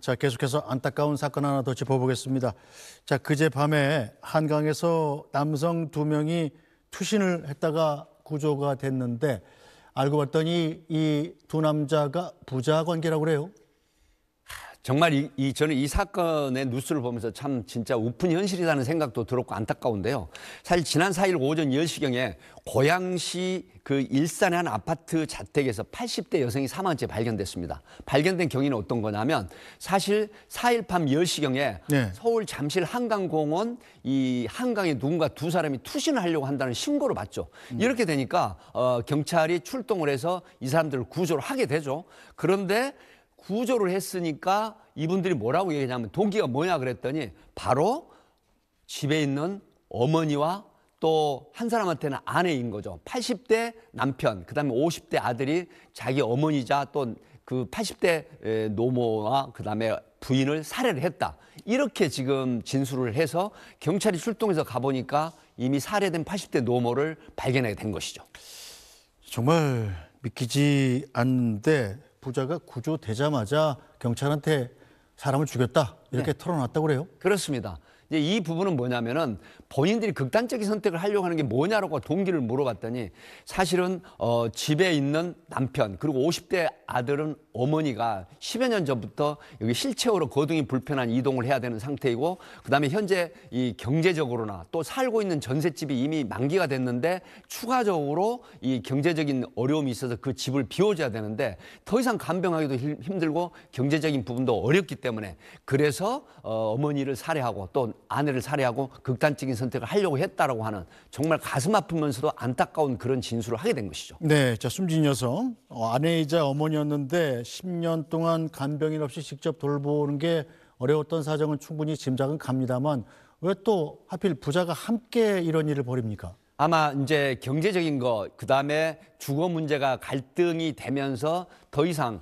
자, 계속해서 안타까운 사건 하나 더 짚어보겠습니다. 자, 그제밤에 한강에서 남성 2명이 투신을 했다가 구조가 됐는데 알고 봤더니 이 두 남자가 부자 관계라고 그래요. 정말 저는 이 사건의 뉴스를 보면서 참 진짜 우픈 현실이라는 생각도 들었고 안타까운데요. 사실 지난 4일 오전 10시경에 고양시 그 일산의 한 아파트 자택에서 80대 여성이 사망한 채 발견됐습니다. 발견된 경위는 어떤 거냐면 사실 4일 밤 10시경에 서울 잠실 한강공원 이 한강에 누군가 두 사람이 투신을 하려고 한다는 신고를 받죠. 이렇게 되니까 경찰이 출동을 해서 이 사람들을 구조를 하게 되죠. 그런데 구조를 했으니까 이분들이 뭐라고 얘기하냐면 동기가 뭐냐 그랬더니 바로 집에 있는 어머니와 또 한 사람한테는 아내인 거죠. 80대 남편, 그다음에 50대 아들이 자기 어머니자 또 그 80대 노모와 그다음에 부인을 살해를 했다. 이렇게 지금 진술을 해서 경찰이 출동해서 가보니까 이미 살해된 80대 노모를 발견하게 된 것이죠. 정말 믿기지 않는데 부자가 구조되자마자 경찰한테 사람을 죽였다 이렇게 털어놨다고 그래요? 그렇습니다. 이제 이 부분은 뭐냐면은 본인들이 극단적인 선택을 하려고 하는 게 뭐냐라고 동기를 물어봤더니 사실은 집에 있는 남편 그리고 50대 아들은 어머니가 10여 년 전부터 여기 실체호로 거동이 불편한 이동을 해야 되는 상태이고 그다음에 현재 이 경제적으로나 또 살고 있는 전셋집이 이미 만기가 됐는데 추가적으로 이 경제적인 어려움이 있어서 그 집을 비워줘야 되는데 더 이상 간병하기도 힘들고 경제적인 부분도 어렵기 때문에 그래서 어머니를 살해하고 또 아내를 살해하고 극단적인 선택을 하려고 했다라고 하는 정말 가슴 아프면서도 안타까운 그런 진술을 하게 된 것이죠. 네, 자 숨진 여성 아내이자 어머니였는데 10년 동안 간병인 없이 직접 돌보는 게 어려웠던 사정은 충분히 짐작은 갑니다만 왜 또 하필 부자가 함께 이런 일을 벌입니까? 아마 이제 경제적인 거, 그다음에 주거 문제가 갈등이 되면서 더 이상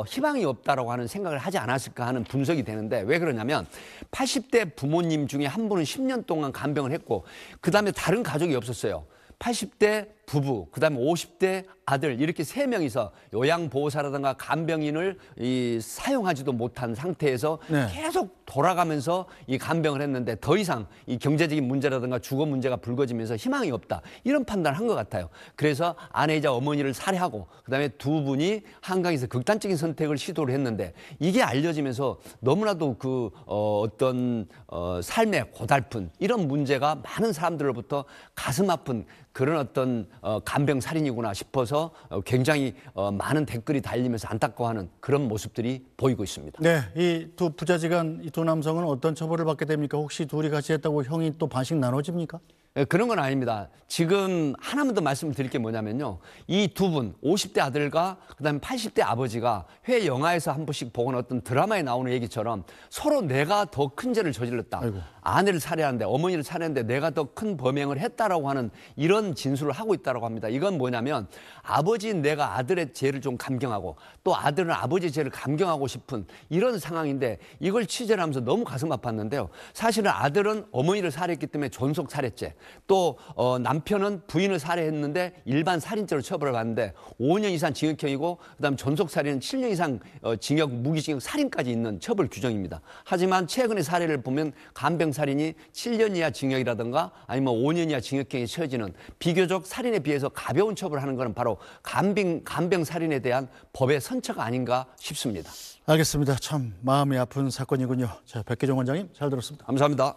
희망이 없다라고 하는 생각을 하지 않았을까 하는 분석이 되는데 왜 그러냐면 80대 부모님 중에 한 분은 10년 동안 간병을 했고 그다음에 다른 가족이 없었어요. 80대 부부, 그다음에 50대 아들 이렇게 3명이서 요양보호사라든가 간병인을 사용하지도 못한 상태에서 계속 돌아가면서 이 간병을 했는데 더 이상 이 경제적인 문제라든가 주거 문제가 불거지면서 희망이 없다. 이런 판단을 한 것 같아요. 그래서 아내이자 어머니를 살해하고 그다음에 두 분이 한강에서 극단적인 선택을 시도를 했는데 이게 알려지면서 너무나도 그 어떤 삶의 고달픈 이런 문제가 많은 사람들로부터 가슴 아픈 그런 어떤 간병 살인이구나 싶어서 굉장히 많은 댓글이 달리면서 안타까워하는 그런 모습들이 보이고 있습니다. 네, 이 두 부자지간 이 두 남성은 어떤 처벌을 받게 됩니까? 혹시 둘이 같이 했다고 형이 또 반씩 나눠집니까? 그런 건 아닙니다. 지금 하나만 더 말씀을 드릴 게 뭐냐면요. 이 두 분, 50대 아들과 그다음에 80대 아버지가 회 영화에서 한 번씩 보거나 어떤 드라마에 나오는 얘기처럼 서로 내가 더 큰 죄를 저질렀다. 아이고. 아내를 살해하는데 어머니를 살해했는데 내가 더 큰 범행을 했다라고 하는 이런 진술을 하고 있다라고 합니다. 이건 뭐냐면 아버지인 내가 아들의 죄를 좀 감경하고 또 아들은 아버지의 죄를 감경하고 싶은 이런 상황인데 이걸 취재를 하면서 너무 가슴 아팠는데요. 사실은 아들은 어머니를 살해했기 때문에 존속 살해죄 또 남편은 부인을 살해했는데 일반 살인죄로 처벌을 받는데 5년 이상 징역형이고 그다음 존속살인은 7년 이상 징역, 무기징역, 살인까지 있는 처벌 규정입니다. 하지만 최근의 사례를 보면 간병살인이 7년 이하 징역이라든가 아니면 5년 이하 징역형이 처해지는 비교적 살인에 비해서 가벼운 처벌을 하는 것은 바로 간병살인에 대한 법의 선처가 아닌가 싶습니다. 알겠습니다. 참 마음이 아픈 사건이군요. 자, 백기종 원장님 잘 들었습니다. 감사합니다.